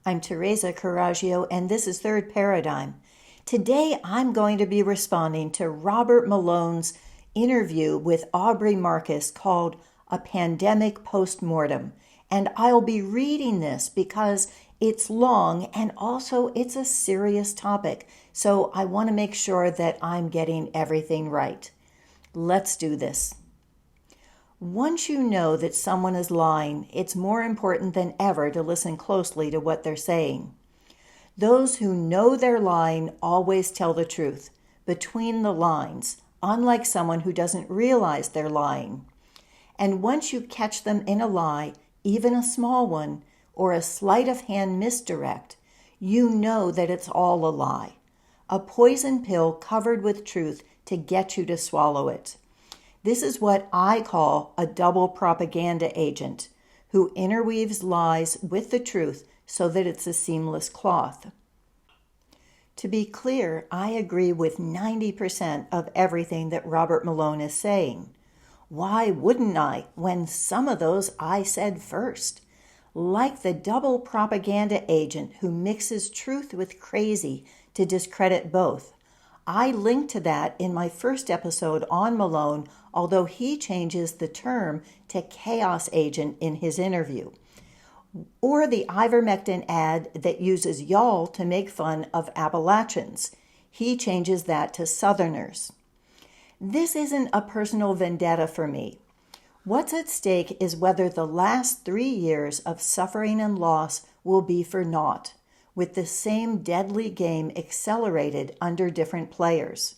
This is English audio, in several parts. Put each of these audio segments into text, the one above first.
I'm Teresa Coraggio, and this is Third Paradigm. Today, I'm going to be responding to Robert Malone's interview with Aubrey Marcus called A Pandemic Postmortum. And I'll be reading this because it's long and also it's a serious topic. So I want to make sure that I'm getting everything right. Let's do this. Once you know that someone is lying, it's more important than ever to listen closely to what they're saying. Those who know they're lying always tell the truth, between the lines, unlike someone who doesn't realize they're lying. And once you catch them in a lie, even a small one, or a sleight of hand misdirect, you know that it's all a lie. A poison pill covered with truth to get you to swallow it. This is what I call a double propaganda agent who interweaves lies with the truth so that it's a seamless cloth. To be clear, I agree with 90% of everything that Robert Malone is saying. Why wouldn't I when some of those I said first? Like the double propaganda agent who mixes truth with crazy to discredit both. I linked to that in my first episode on Malone, although he changes the term to chaos agent in his interview. Or the ivermectin ad that uses y'all to make fun of Appalachians. He changes that to Southerners. This isn't a personal vendetta for me. What's at stake is whether the last 3 years of suffering and loss will be for naught, with the same deadly game accelerated under different players.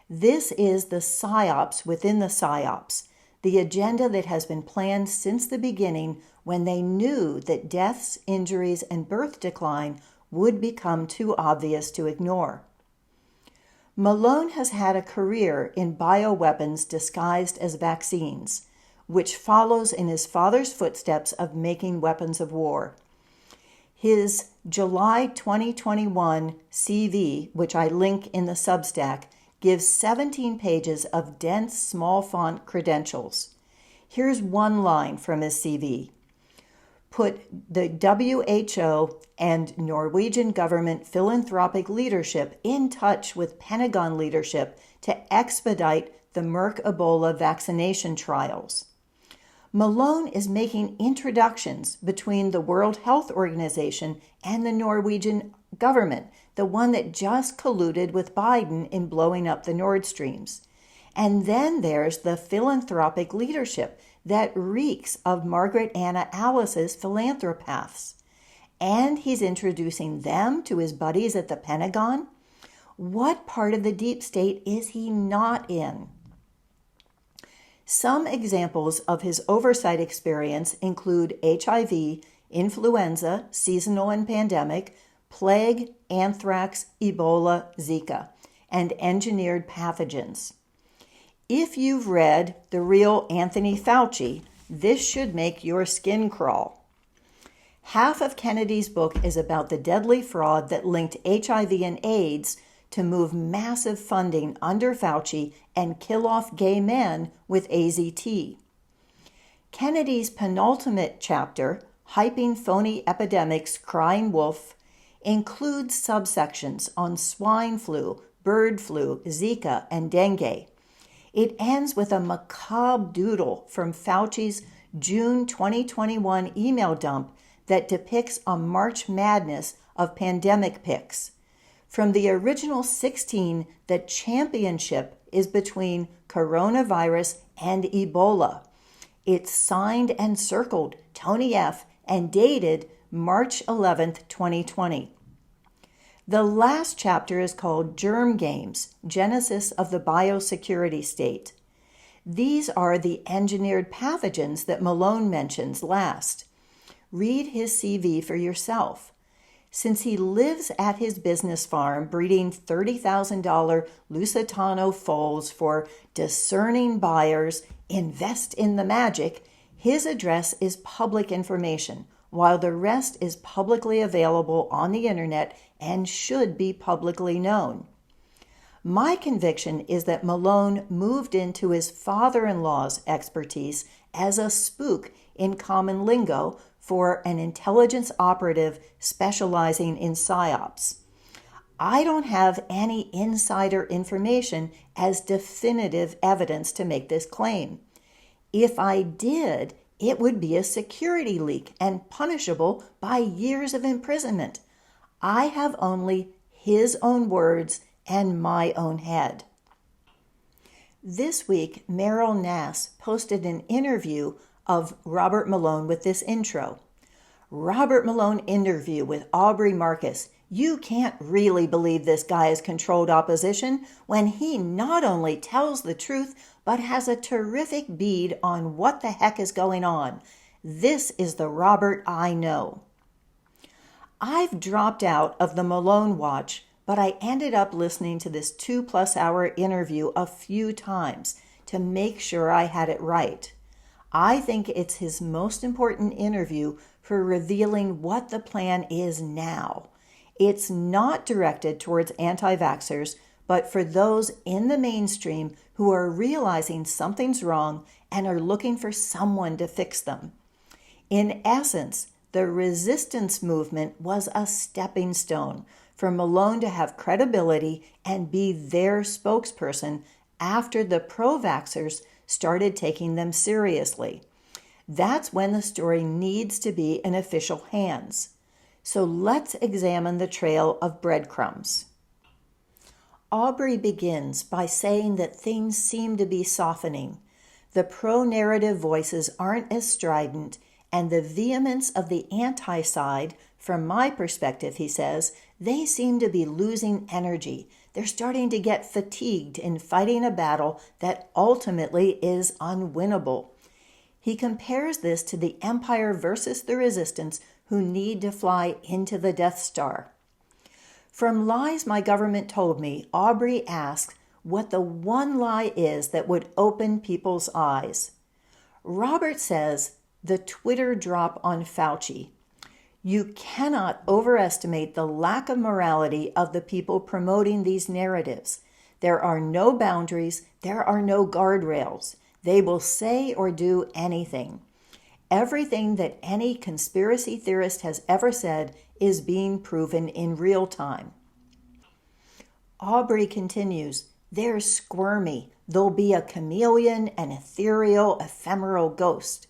This is the psy-ops within the psy-ops, the agenda that has been planned since the beginning when they knew that deaths, injuries, and birth decline would become too obvious to ignore. Malone has had a career in bioweapons disguised as vaccines, which follows in his father's footsteps of making weapons of war. His July 2021 CV, which I link in the Substack, gives 17 pages of dense small font credentials. Here's one line from his CV. Put the WHO and Norwegian government philanthropic leadership in touch with Pentagon leadership to expedite the Merck Ebola vaccination trials. Malone is making introductions between the World Health Organization and the Norwegian government, the one that just colluded with Biden in blowing up the Nord Streams. And then there's the philanthropic leadership that reeks of Margaret Anna Alice's philanthropaths. And he's introducing them to his buddies at the Pentagon. What part of the deep state is he not in? Some examples of his oversight experience include HIV, influenza, seasonal and pandemic, plague, anthrax, Ebola, Zika, and engineered pathogens. If you've read The Real Anthony Fauci, this should make your skin crawl. Half of Kennedy's book is about the deadly fraud that linked HIV and AIDS to move massive funding under Fauci and kill off gay men with AZT. Kennedy's penultimate chapter, Hyping Phony Epidemics, Crying Wolf, includes subsections on swine flu, bird flu, Zika, and dengue. It ends with a macabre doodle from Fauci's June 2021 email dump that depicts a March Madness of pandemic pics. From the original 16, the championship is between coronavirus and Ebola. It's signed and circled Tony F. and dated March 11th, 2020. The last chapter is called Germ Games, Genesis of the Biosecurity State. These are the engineered pathogens that Malone mentions last. Read his CV for yourself. Since he lives at his business farm breeding $30,000 Lusitano foals for discerning buyers, invest in the magic, his address is public information, while the rest is publicly available on the internet and should be publicly known. My conviction is that Malone moved into his father-in-law's expertise as a spook in common lingo for an intelligence operative specializing in psy-ops. I don't have any insider information as definitive evidence to make this claim. If I did, it would be a security leak and punishable by years of imprisonment. I have only his own words and my own head. This week, Meryl Nass posted an interview of Robert Malone with this intro. Robert Malone interview with Aubrey Marcus. You can't really believe this guy is controlled opposition when he not only tells the truth, but has a terrific bead on what the heck is going on. This is the Robert I know. I've dropped out of the Malone watch, but I ended up listening to this 2+ hour interview a few times to make sure I had it right. I think it's his most important interview for revealing what the plan is now. It's not directed towards anti-vaxxers, but for those in the mainstream who are realizing something's wrong and are looking for someone to fix them. In essence, the resistance movement was a stepping stone for Malone to have credibility and be their spokesperson after the pro-vaxxers started taking them seriously. That's when the story needs to be in official hands. So let's examine the trail of breadcrumbs. Aubrey begins by saying that things seem to be softening. The pro-narrative voices aren't as strident, and the vehemence of the anti-side, from my perspective, he says, they seem to be losing energy. They're starting to get fatigued in fighting a battle that ultimately is unwinnable. He compares this to the Empire versus the Resistance, who need to fly into the Death Star. From Lies My Government Told Me, Aubrey asks what the one lie is that would open people's eyes. Robert says the Twitter drop on Fauci. You cannot overestimate the lack of morality of the people promoting these narratives. There are no boundaries, there are no guardrails. They will say or do anything. Everything that any conspiracy theorist has ever said is being proven in real time. Aubrey continues, they're squirmy. They'll be a chameleon, an ethereal, ephemeral ghost.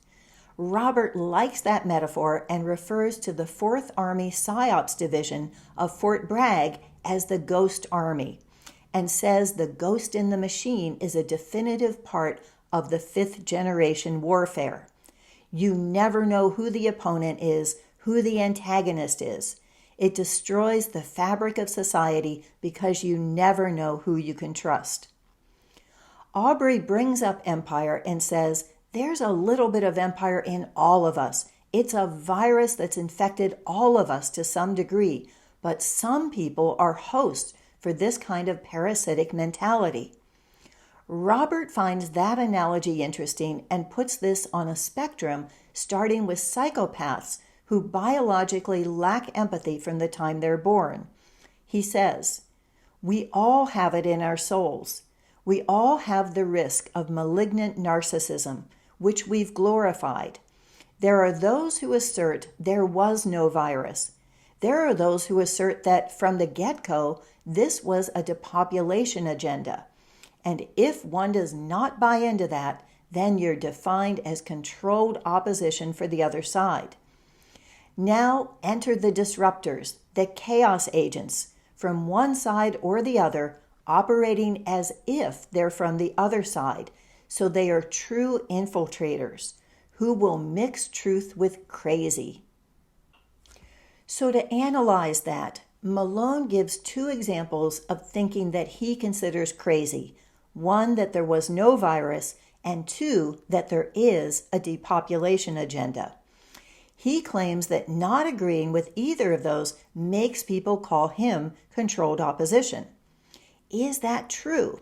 Robert likes that metaphor and refers to the 4th Army psy-ops division of Fort Bragg as the Ghost Army, and says the ghost in the machine is a definitive part of the 5th generation warfare. You never know who the opponent is, who the antagonist is. It destroys the fabric of society because you never know who you can trust. Aubrey brings up empire and says, there's a little bit of empire in all of us. It's a virus that's infected all of us to some degree, but some people are hosts for this kind of parasitic mentality. Robert finds that analogy interesting and puts this on a spectrum, starting with psychopaths who biologically lack empathy from the time they're born. He says, we all have it in our souls. We all have the risk of malignant narcissism, which we've glorified. There are those who assert there was no virus. There are those who assert that from the get-go, this was a depopulation agenda. And if one does not buy into that, then you're defined as controlled opposition for the other side. Now enter the disruptors, the chaos agents, from one side or the other, operating as if they're from the other side. So they are true infiltrators who will mix truth with crazy. So to analyze that, Malone gives 2 examples of thinking that he considers crazy. 1, that there was no virus, and 2, that there is a depopulation agenda. He claims that not agreeing with either of those makes people call him controlled opposition. Is that true?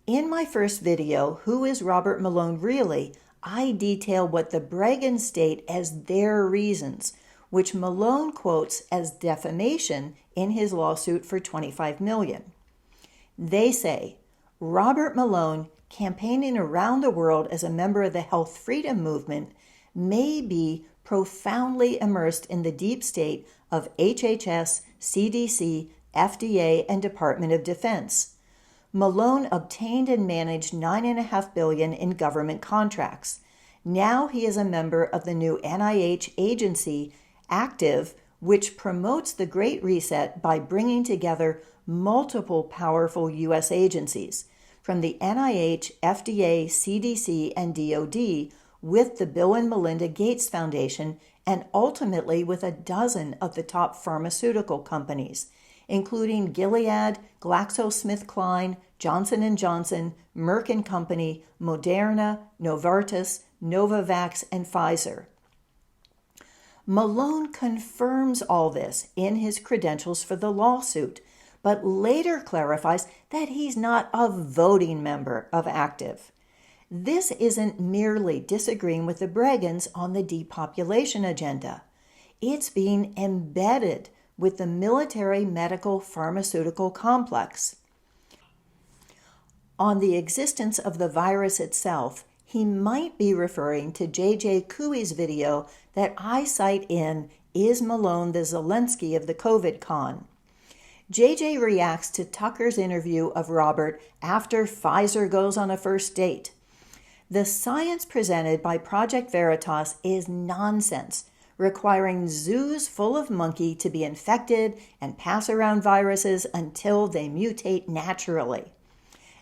In my first video, Who is Robert Malone Really?, I detail what the Bregan state as their reasons, which Malone quotes as defamation in his lawsuit for $25 million. They say, Robert Malone, campaigning around the world as a member of the health freedom movement, may be profoundly immersed in the deep state of HHS, CDC, FDA, and Department of Defense. Malone obtained and managed $9.5 billion in government contracts. Now he is a member of the new NIH agency, Active, which promotes the Great Reset by bringing together multiple powerful U.S. agencies, from the NIH, FDA, CDC, and DoD, with the Bill and Melinda Gates Foundation, and ultimately with a dozen of the top pharmaceutical companies, including Gilead, GlaxoSmithKline, Johnson & Johnson, Merck & Company, Moderna, Novartis, Novavax, and Pfizer. Malone confirms all this in his credentials for the lawsuit, but later clarifies that he's not a voting member of Active. This isn't merely disagreeing with the Bregans on the depopulation agenda. It's being embedded with the military medical pharmaceutical complex. On the existence of the virus itself, he might be referring to J.J. Couey's video that I cite in Is Malone the Zelensky of the COVID Con? J.J. reacts to Tucker's interview of Robert after Pfizer goes on a first date. The science presented by Project Veritas is nonsense, requiring zoos full of monkey to be infected and pass around viruses until they mutate naturally.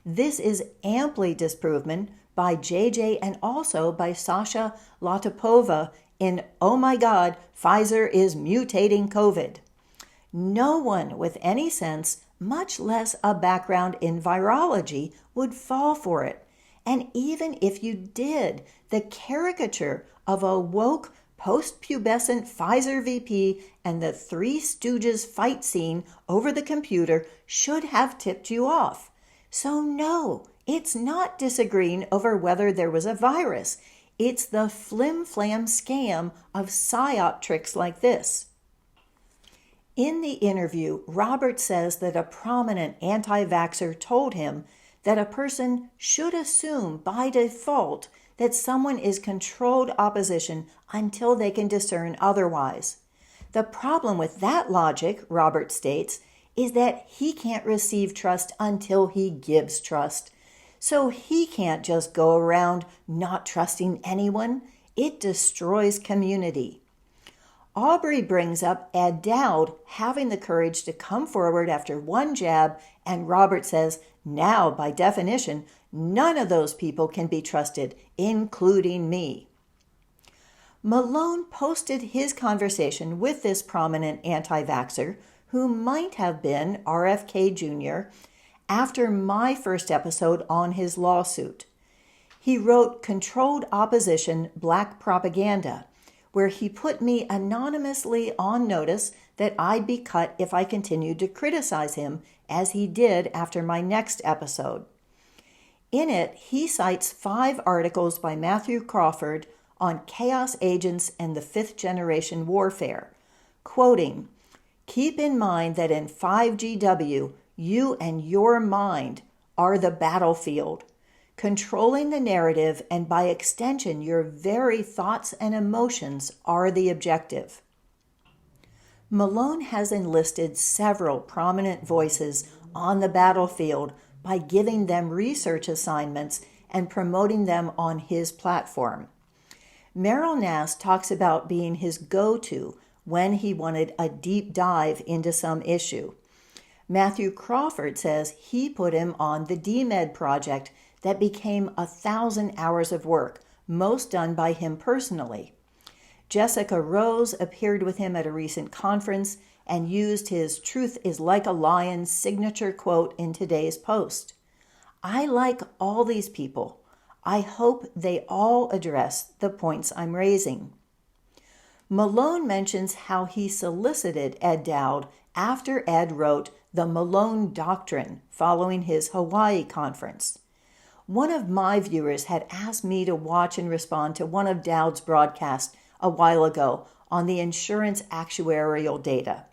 This is amply disproven by JJ and also by Sasha Latipova in Oh My God, Pfizer is mutating COVID. No one with any sense, much less a background in virology, would fall for it. And even if you did, the caricature of a woke, post-pubescent Pfizer VP and the Three Stooges fight scene over the computer should have tipped you off. So no, it's not disagreeing over whether there was a virus. It's the flim-flam scam of psy-op tricks like this. In the interview, Robert says that a prominent anti-vaxxer told him that a person should assume by default that someone is controlled opposition until they can discern otherwise. The problem with that logic, Robert states, is that he can't receive trust until he gives trust. So he can't just go around not trusting anyone. It destroys community. Aubrey brings up Ed Dowd having the courage to come forward after one jab, and Robert says, now, by definition, none of those people can be trusted, including me. Malone posted his conversation with this prominent anti-vaxxer, who might have been RFK Jr., after my first episode on his lawsuit. He wrote Controlled Opposition Black Propaganda, where he put me anonymously on notice that I'd be cut if I continued to criticize him, as he did after my next episode. In it, he cites 5 articles by Matthew Crawford on chaos agents and the 5th generation warfare, quoting, "Keep in mind that in 5GW, you and your mind are the battlefield, controlling the narrative, and by extension, your very thoughts and emotions are the objective." Malone has enlisted several prominent voices on the battlefield by giving them research assignments and promoting them on his platform. Meryl Nass talks about being his go-to when he wanted a deep dive into some issue. Matthew Crawford says he put him on the DMED project that became 1,000 hours of work, most done by him personally. Jessica Rose appeared with him at a recent conference and used his "Truth is like a lion" signature quote in today's post. I like all these people. I hope they all address the points I'm raising. Malone mentions how he solicited Ed Dowd after Ed wrote The Malone Doctrine following his Hawaii conference. One of my viewers had asked me to watch and respond to one of Dowd's broadcasts a while ago on the insurance actuarial data.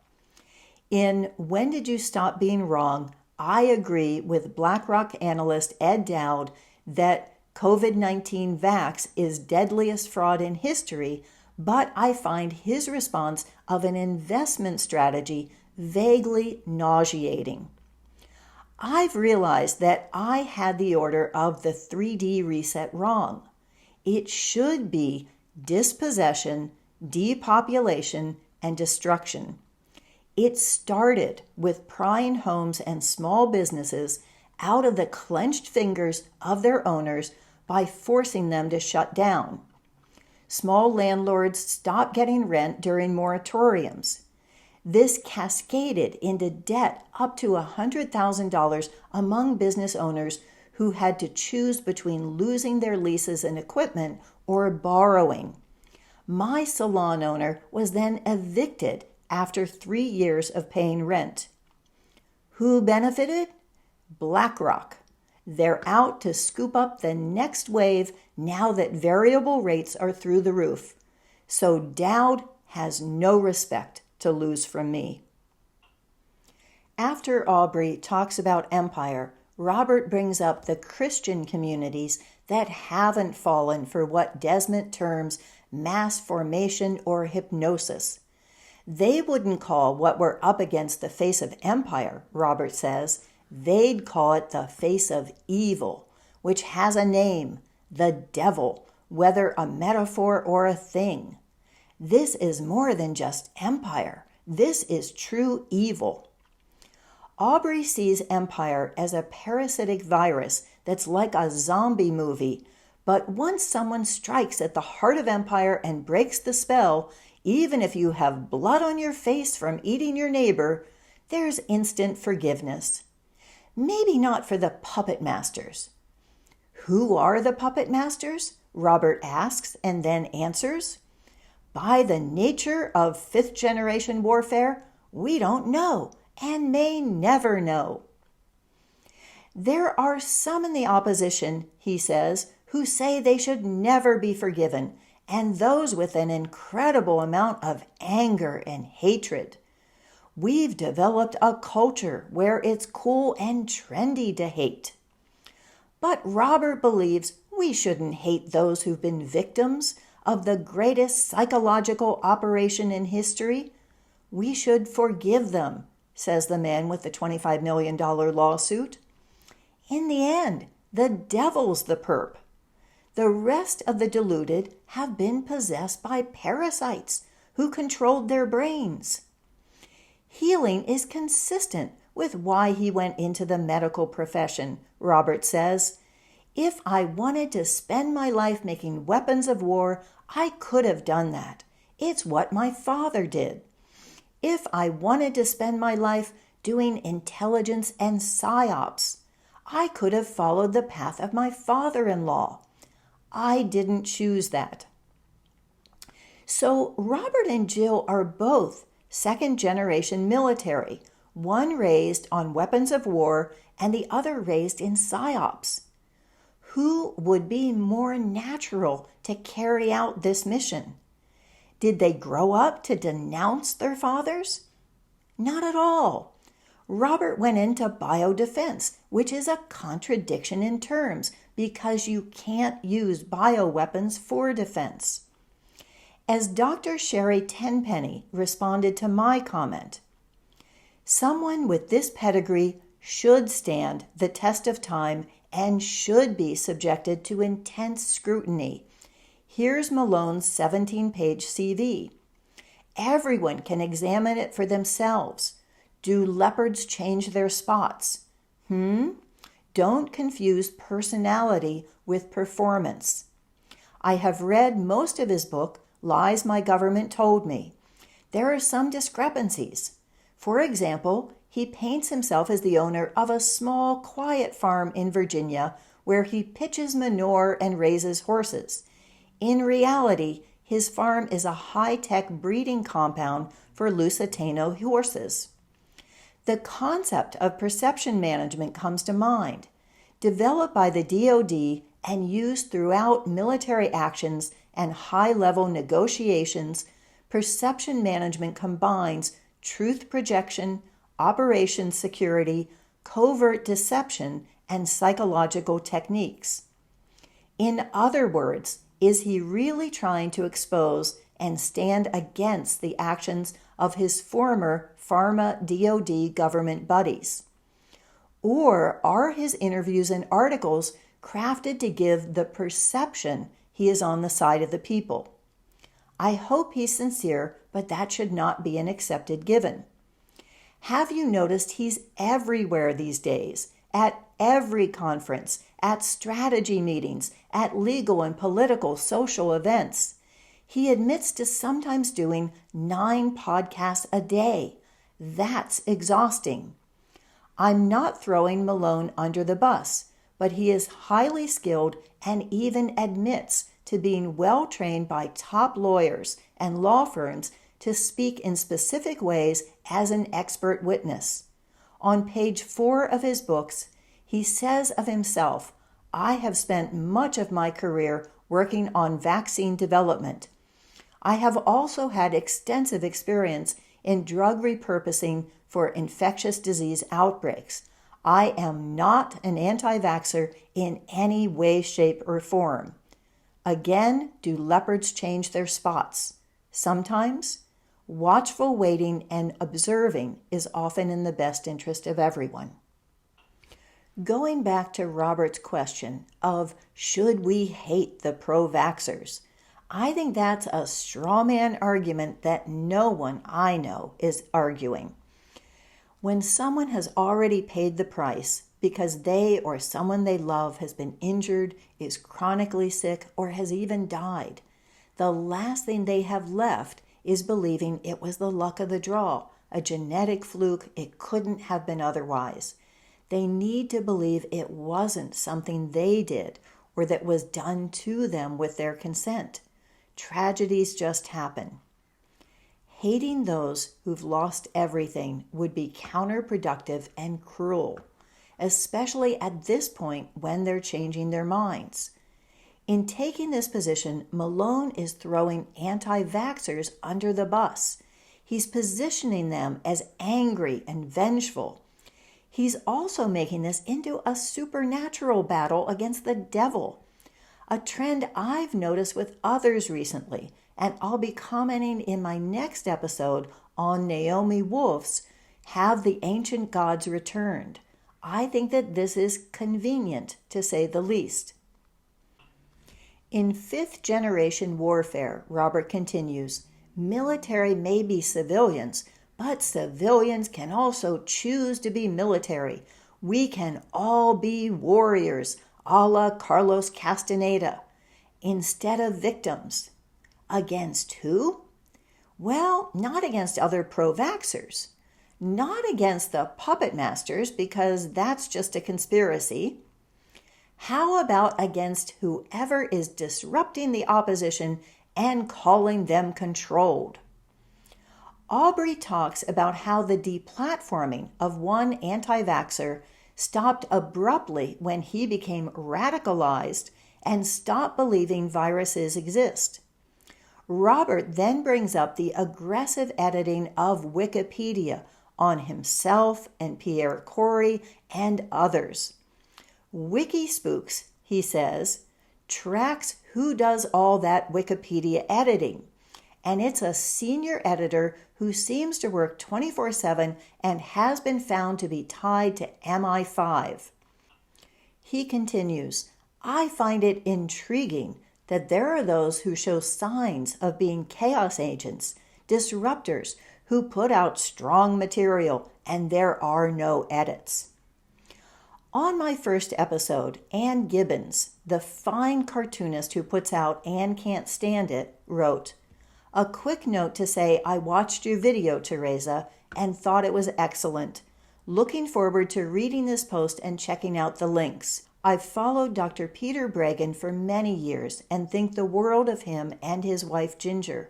In When Did You Stop Being Wrong?, I agree with BlackRock analyst Ed Dowd that COVID-19 vax is deadliest fraud in history, but I find his response of an investment strategy vaguely nauseating. I've realized that I had the order of the 3D reset wrong. It should be dispossession, depopulation, and destruction. It started with prying homes and small businesses out of the clenched fingers of their owners by forcing them to shut down. Small landlords stopped getting rent during moratoriums. This cascaded into debt up to $100,000 among business owners who had to choose between losing their leases and equipment or borrowing. My salon owner was then evicted after 3 years of paying rent. Who benefited? BlackRock. They're out to scoop up the next wave now that variable rates are through the roof. So Dowd has no respect to lose from me. After Aubrey talks about empire, Robert brings up the Christian communities that haven't fallen for what Desmond terms mass formation or hypnosis. They wouldn't call what we're up against the face of empire, Robert says. They'd call it the face of evil, which has a name, the devil, whether a metaphor or a thing. This is more than just empire. This is true evil. Aubrey sees empire as a parasitic virus that's like a zombie movie, but once someone strikes at the heart of empire and breaks the spell, even if you have blood on your face from eating your neighbor, there's instant forgiveness. Maybe not for the puppet masters. Who are the puppet masters? Robert asks and then answers. By the nature of fifth-generation warfare, we don't know and may never know. There are some in the opposition, he says, who say they should never be forgiven, and those with an incredible amount of anger and hatred. We've developed a culture where it's cool and trendy to hate. But Robert believes we shouldn't hate those who've been victims of the greatest psychological operation in history. We should forgive them, says the man with the $25 million lawsuit. In the end, the devil's the perp. The rest of the deluded have been possessed by parasites who controlled their brains. Healing is consistent with why he went into the medical profession, Robert says. If I wanted to spend my life making weapons of war, I could have done that. It's what my father did. If I wanted to spend my life doing intelligence and psy-ops, I could have followed the path of my father-in-law. I didn't choose that. So Robert and Jill are both second-generation military, one raised on weapons of war and the other raised in psy-ops. Who would be more natural to carry out this mission? Did they grow up to denounce their fathers? Not at all. Robert went into biodefense, which is a contradiction in terms because you can't use bioweapons for defense. As Dr. Sherry Tenpenny responded to my comment, someone with this pedigree should stand the test of time and should be subjected to intense scrutiny. Here's Malone's 17-page CV. Everyone can examine it for themselves. Do leopards change their spots? Don't confuse personality with performance. I have read most of his book, Lies My Government Told Me. There are some discrepancies. For example, he paints himself as the owner of a small, quiet farm in Virginia where he pitches manure and raises horses. In reality, his farm is a high-tech breeding compound for Lusitano horses. The concept of perception management comes to mind. Developed by the DoD and used throughout military actions and high-level negotiations, perception management combines truth projection, operations security, covert deception, and psychological techniques. In other words, is he really trying to expose and stand against the actions of his former pharma DoD government buddies? Or are his interviews and articles crafted to give the perception he is on the side of the people? I hope he's sincere, but that should not be an accepted given. Have you noticed he's everywhere these days, at every conference, at strategy meetings, at legal and political social events? He admits to sometimes doing 9 podcasts a day. That's exhausting. I'm not throwing Malone under the bus, but he is highly skilled and even admits to being well trained by top lawyers and law firms to speak in specific ways as an expert witness. On page 4 of his books, he says of himself, "I have spent much of my career working on vaccine development. I have also had extensive experience in drug repurposing for infectious disease outbreaks. I am not an anti-vaxxer in any way, shape, or form." Again, do leopards change their spots? Sometimes. Watchful waiting and observing is often in the best interest of everyone. Going back to Robert's question of should we hate the pro-vaxxers, I think that's a straw man argument that no one I know is arguing. When someone has already paid the price because they or someone they love has been injured, is chronically sick, or has even died, the last thing they have left is believing it was the luck of the draw, a genetic fluke, it couldn't have been otherwise. They need to believe it wasn't something they did or that was done to them with their consent. Tragedies just happen. Hating those who've lost everything would be counterproductive and cruel, especially at this point when they're changing their minds. In taking this position, Malone is throwing anti-vaxxers under the bus. He's positioning them as angry and vengeful. He's also making this into a supernatural battle against the devil, a trend I've noticed with others recently, and I'll be commenting in my next episode on Naomi Wolf's Have the Ancient Gods Returned? I think that this is convenient, to say the least. In 5th generation warfare, Robert continues, military may be civilians, but civilians can also choose to be military. We can all be warriors, a la Carlos Castaneda, instead of victims. Against who? Well, not against other pro-vaxxers. Not against the puppet masters, because that's just a conspiracy. How about against whoever is disrupting the opposition and calling them controlled? Aubrey talks about how the deplatforming of one anti-vaxxer stopped abruptly when he became radicalized and stopped believing viruses exist. Robert then brings up the aggressive editing of Wikipedia on himself and Pierre Corey and others. WikiSpooks, he says, tracks who does all that Wikipedia editing, and it's a senior editor who seems to work 24/7 and has been found to be tied to MI5. He continues, I find it intriguing that there are those who show signs of being chaos agents, disruptors, who put out strong material, and there are no edits. On my first episode, Ann Gibbons, the fine cartoonist who puts out Ann Can't Stand It, wrote, a quick note to say I watched your video, Teresa, and thought it was excellent. Looking forward to reading this post and checking out the links. I've followed Dr. Peter Bregan for many years and think the world of him and his wife Ginger.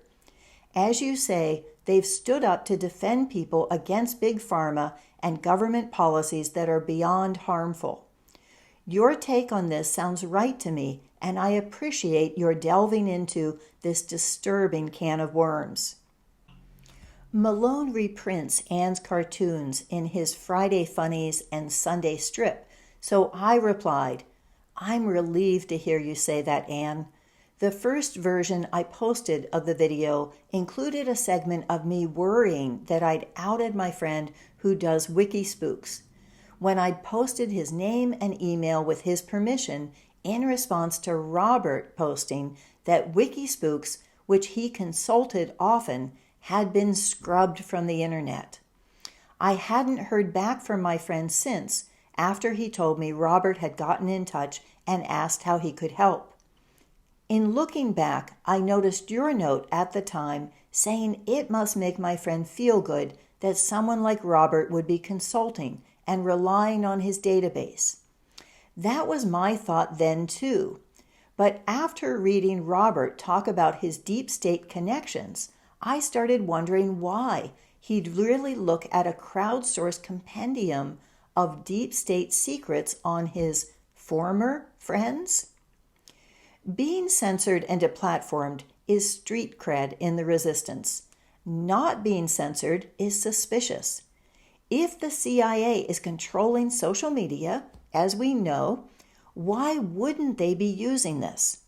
As you say, they've stood up to defend people against big pharma and government policies that are beyond harmful. Your take on this sounds right to me, and I appreciate your delving into this disturbing can of worms. Malone reprints Ann's cartoons in his Friday Funnies and Sunday Strip, so I replied, I'm relieved to hear you say that, Ann. The first version I posted of the video included a segment of me worrying that I'd outed my friend who does WikiSpooks, when I'd posted his name and email with his permission in response to Robert posting that WikiSpooks, which he consulted often, had been scrubbed from the internet. I hadn't heard back from my friend since, after he told me Robert had gotten in touch and asked how he could help. In looking back, I noticed your note at the time saying it must make my friend feel good that someone like Robert would be consulting and relying on his database. That was my thought then too. But after reading Robert talk about his deep state connections, I started wondering why he'd really look at a crowdsourced compendium of deep state secrets on his former friends. Being censored and deplatformed is street cred in the resistance. Not being censored is suspicious. If the CIA is controlling social media, as we know, why wouldn't they be using this?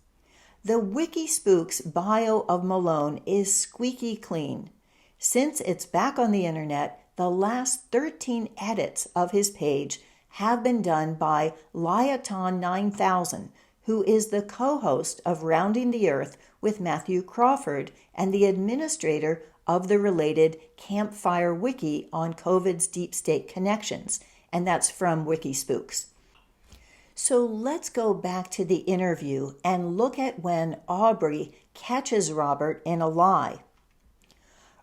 The WikiSpooks bio of Malone is squeaky clean. Since it's back on the internet, the last 13 edits of his page have been done by Liaton 9000, who is the co-host of Rounding the Earth with Matthew Crawford and the administrator of the related Campfire Wiki on COVID's deep state connections, and that's from WikiSpooks. So let's go back to the interview and look at when Aubrey catches Robert in a lie.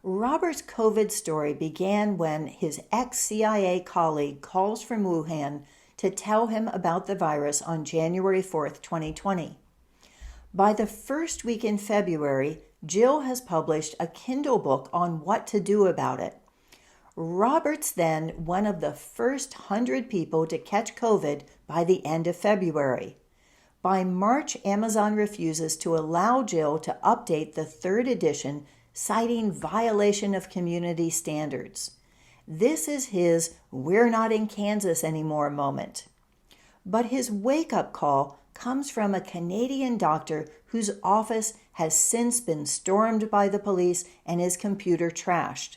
Robert's COVID story began when his ex-CIA colleague calls from Wuhan to tell him about the virus on January 4th, 2020. By the first week in February, Jill has published a Kindle book on what to do about it. Robert's then one of the first 100 people to catch COVID by the end of February. By March, Amazon refuses to allow Jill to update the third edition, citing violation of community standards. This is his "we're not in Kansas anymore" moment. But his wake-up call comes from a Canadian doctor whose office has since been stormed by the police and his computer trashed.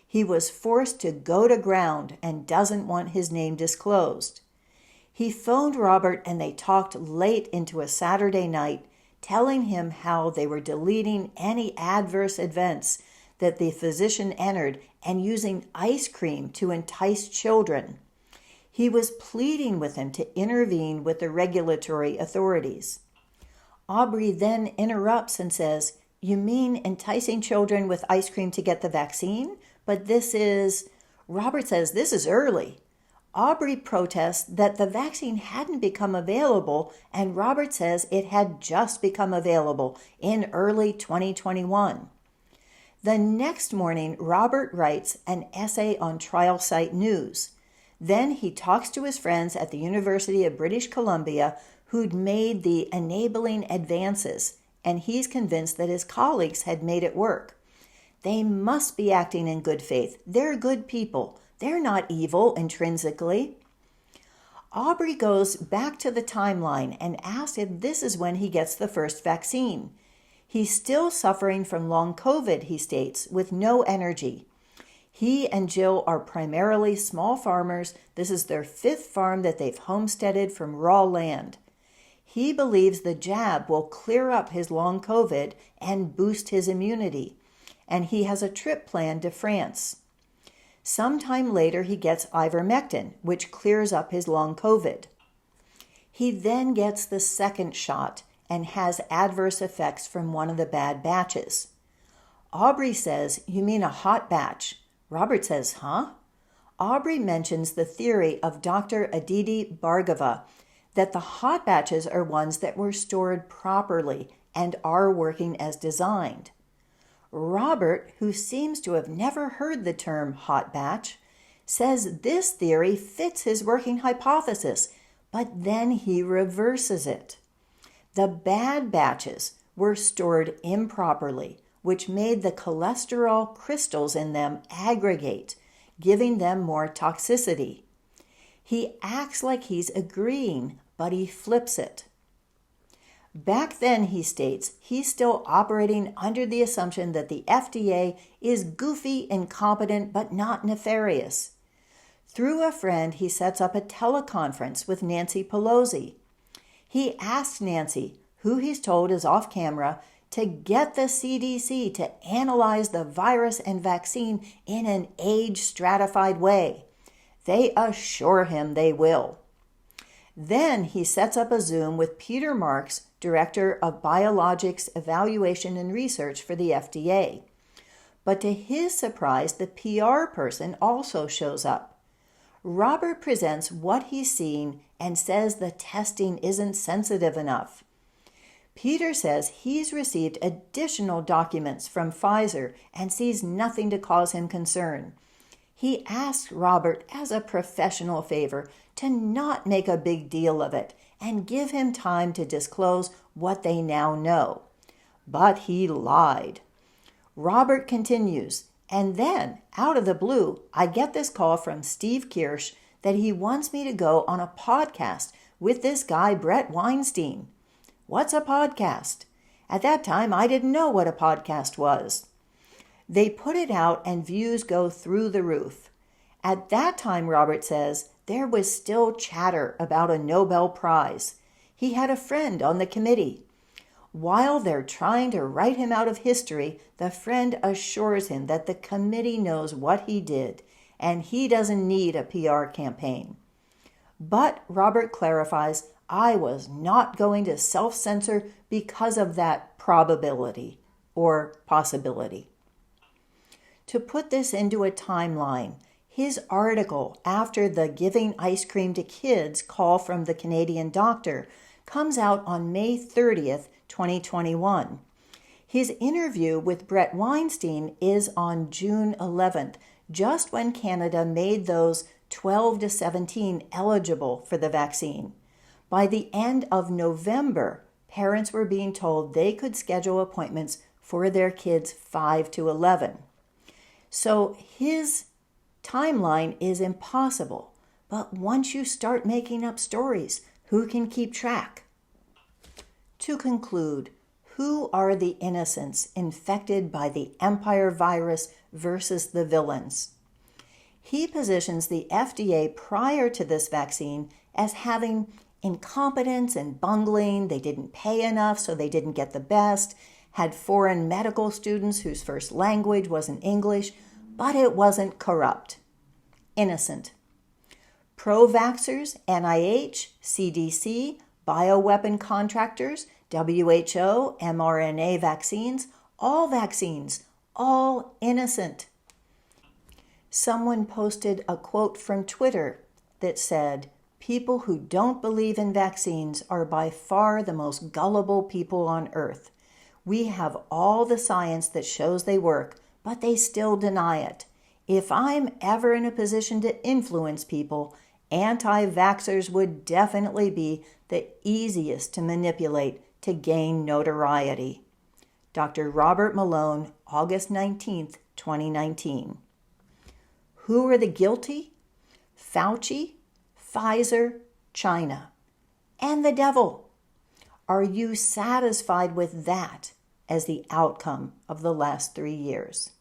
He was forced to go to ground and doesn't want his name disclosed. He phoned Robert and they talked late into a Saturday night, telling him how they were deleting any adverse events that the physician entered and using ice cream to entice children. He was pleading with him to intervene with the regulatory authorities. Aubrey then interrupts and says, "You mean enticing children with ice cream to get the vaccine? But this is..." Robert says, "This is early." Aubrey protests that the vaccine hadn't become available, and Robert says it had just become available in early 2021. The next morning, Robert writes an essay on trial site news. Then he talks to his friends at the University of British Columbia who'd made the enabling advances, and he's convinced that his colleagues had made it work. They must be acting in good faith. They're good people. They're not evil intrinsically. Aubrey goes back to the timeline and asks if this is when he gets the first vaccine. He's still suffering from long COVID, he states, with no energy. He and Jill are primarily small farmers. This is their 5th farm that they've homesteaded from raw land. He believes the jab will clear up his long COVID and boost his immunity, and he has a trip planned to France. Sometime later, he gets ivermectin, which clears up his long COVID. He then gets the second shot and has adverse effects from one of the bad batches. Aubrey says, "You mean a hot batch?" Robert says, "Huh?" Aubrey mentions the theory of Dr. Aditi Bhargava that the hot batches are ones that were stored properly and are working as designed. Robert, who seems to have never heard the term hot batch, says this theory fits his working hypothesis, but then he reverses it. The bad batches were stored improperly, which made the cholesterol crystals in them aggregate, giving them more toxicity. He acts like he's agreeing, but he flips it. Back then, he states, he's still operating under the assumption that the FDA is goofy, incompetent, but not nefarious. Through a friend, he sets up a teleconference with Nancy Pelosi. He asks Nancy, who he's told is off camera, to get the CDC to analyze the virus and vaccine in an age-stratified way. They assure him they will. Then he sets up a Zoom with Peter Marks, Director of Biologics Evaluation and Research for the FDA. But to his surprise, the PR person also shows up. Robert presents what he's seen and says the testing isn't sensitive enough. Peter says he's received additional documents from Pfizer and sees nothing to cause him concern. He asks Robert, as a professional favor, to not make a big deal of it and give him time to disclose what they now know. But he lied. Robert continues, and then, out of the blue, I get this call from Steve Kirsch that he wants me to go on a podcast with this guy, Brett Weinstein. What's a podcast? At that time, I didn't know what a podcast was. They put it out and views go through the roof. At that time, Robert says, there was still chatter about a Nobel Prize. He had a friend on the committee. While they're trying to write him out of history, the friend assures him that the committee knows what he did, and he doesn't need a PR campaign. But Robert clarifies, I was not going to self-censor because of that probability or possibility. To put this into a timeline, his article after the Giving Ice Cream to Kids call from the Canadian doctor comes out on May 30th, 2021. His interview with Brett Weinstein is on June 11th, just when Canada made those 12 to 17 eligible for the vaccine. By the end of November, parents were being told they could schedule appointments for their kids 5 to 11. So his timeline is impossible, but once you start making up stories, who can keep track? To conclude, who are the innocents infected by the empire virus versus the villains? He positions the FDA prior to this vaccine as having incompetence and bungling. They didn't pay enough, so they didn't get the best, had foreign medical students whose first language wasn't English, but it wasn't corrupt. Innocent. Pro-vaxxers, NIH, CDC, bioweapon contractors, WHO, mRNA vaccines, all innocent. Someone posted a quote from Twitter that said, people who don't believe in vaccines are by far the most gullible people on earth. We have all the science that shows they work, but they still deny it. If I'm ever in a position to influence people, anti-vaxxers would definitely be the easiest to manipulate to gain notoriety. Dr. Robert Malone, August 19th, 2019. Who are the guilty? Fauci, Pfizer, China, and the devil. Are you satisfied with that as the outcome of the last 3 years?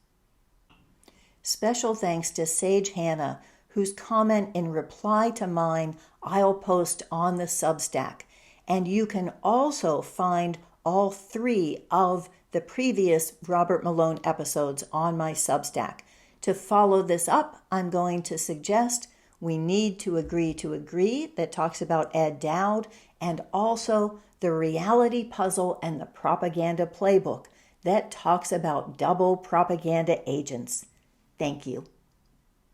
Special thanks to Sage Hannah, whose comment in reply to mine I'll post on the Substack. And you can also find all 3 of the previous Robert Malone episodes on my Substack. To follow this up, I'm going to suggest We Need to Agree that talks about Ed Dowd, and also The Reality Puzzle and the Propaganda Playbook that talks about double propaganda agents. Thank you.